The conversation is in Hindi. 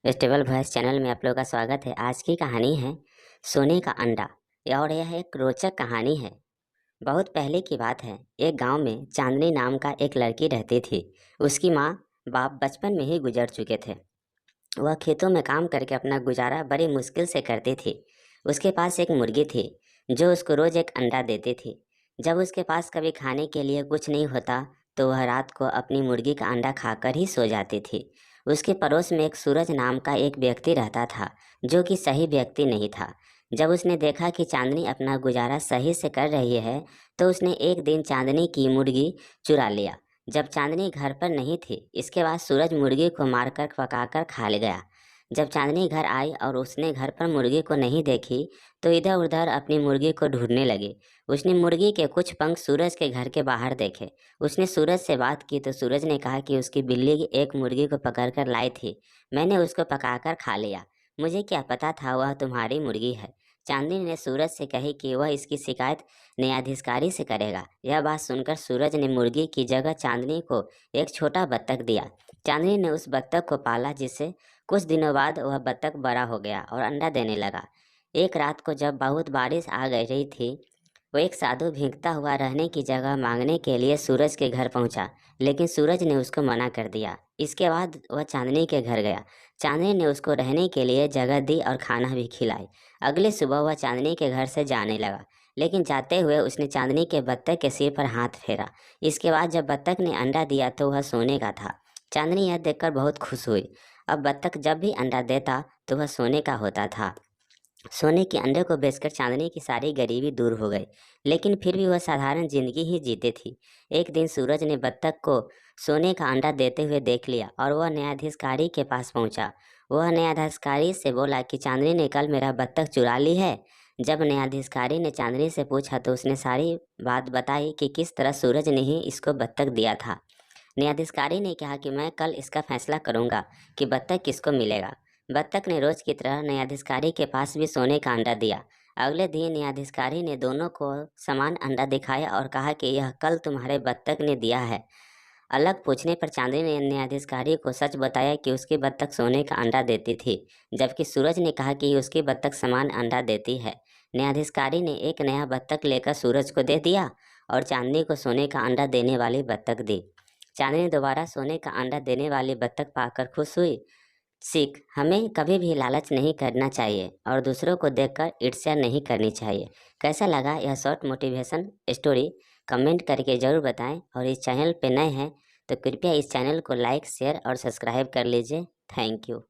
स्टेबल वॉइस चैनल में आप लोगों का स्वागत है। आज की कहानी है सोने का अंडा। और यह एक रोचक कहानी है। बहुत पहले की बात है। एक गांव में चांदनी नाम का एक लड़की रहती थी। उसकी माँ बाप बचपन में ही गुजर चुके थे। वह खेतों में काम करके अपना गुजारा बड़ी मुश्किल से करती थी। उसके पास एक मुर्गी थी जो उसको रोज़ एक अंडा देती थी। जब उसके पास कभी खाने के लिए कुछ नहीं होता तो वह रात को अपनी मुर्गी का अंडा खाकर ही सो जाती थी। उसके पड़ोस में एक सूरज नाम का एक व्यक्ति रहता था जो कि सही व्यक्ति नहीं था। जब उसने देखा कि चांदनी अपना गुजारा सही से कर रही है तो उसने एक दिन चांदनी की मुर्गी चुरा लिया। जब चांदनी घर पर नहीं थी, इसके बाद सूरज मुर्गी को मारकर पकाकर खा ले गया। जब चांदनी घर आई और उसने घर पर मुर्गी को नहीं देखी तो इधर उधर अपनी मुर्गी को ढूंढने लगी। उसने मुर्गी के कुछ पंख सूरज के घर के बाहर देखे। उसने सूरज से बात की तो सूरज ने कहा कि उसकी बिल्ली एक मुर्गी को पकड़कर लाई थी। मैंने उसको पकाकर खा लिया। मुझे क्या पता था वह तुम्हारी मुर्गी है। चांदनी ने सूरज से कही कि वह इसकी शिकायत न्यायाधिकारी से करेगा। यह बात सुनकर सूरज ने मुर्गी की जगह चांदनी को एक छोटा बत्तख दिया। चांदनी ने उस बत्तख को पाला, जिससे कुछ दिनों बाद वह बत्तख बड़ा हो गया और अंडा देने लगा। एक रात को जब बहुत बारिश आ गई रही थी, वो एक साधु भीगता हुआ रहने की जगह मांगने के लिए सूरज के घर पहुंचा, लेकिन सूरज ने उसको मना कर दिया। इसके बाद वह चांदनी के घर गया। चांदनी ने उसको रहने के लिए जगह दी और खाना भी खिलाई। अगली सुबह वह चांदनी के घर से जाने लगा, लेकिन जाते हुए उसने चांदनी के बत्तख के सिर पर हाथ फेरा। इसके बाद जब बत्तख ने अंडा दिया तो वह सोने का था। चांदनी यह देखकर बहुत खुश हुई। अब बत्तख जब भी अंडा देता तो वह सोने का होता था। सोने के अंडे को बेचकर चांदनी की सारी गरीबी दूर हो गई, लेकिन फिर भी वह साधारण जिंदगी ही जीती थी। एक दिन सूरज ने बत्तख को सोने का अंडा देते हुए देख लिया और वह न्यायाधीशकारी के पास पहुंचा। वह न्यायाधीशकारी से बोला कि चांदनी ने कल मेरा बत्तख चुरा ली है। जब न्यायाधीशकारी ने चांदनी से पूछा तो उसने सारी बात बताई कि किस तरह सूरज ने ही इसको बत्तख दिया था। न्यायाधीशकारी ने कहा कि मैं कल इसका फैसला करूंगा कि बत्तख किसको मिलेगा। बत्तख ने रोज की तरह न्यायाधीशकारी के पास भी सोने का अंडा दिया। अगले दिन न्यायाधीशकारी ने दोनों को समान अंडा दिखाया और कहा कि यह कल तुम्हारे बत्तख ने दिया है। अलग पूछने पर चांदनी ने न्यायाधीशकारी को सच बताया कि उसकी बत्तख सोने का अंडा देती थी, जबकि सूरज ने कहा कि उसकी बत्तख समान अंडा देती है। न्यायाधीशकारी ने एक नया बत्तख लेकर सूरज को दे दिया और चांदनी को सोने का अंडा देने वाली बत्तख दी। चांदनी दोबारा सोने का अंडा देने वाली बत्तख पाकर खुश हुई। सीख, हमें कभी भी लालच नहीं करना चाहिए और दूसरों को देखकर ईर्ष्या नहीं करनी चाहिए। कैसा लगा यह शॉर्ट मोटिवेशन स्टोरी? कमेंट करके ज़रूर बताएं और इस चैनल पे नए हैं तो कृपया इस चैनल को लाइक, शेयर और सब्सक्राइब कर लीजिए। Thank you.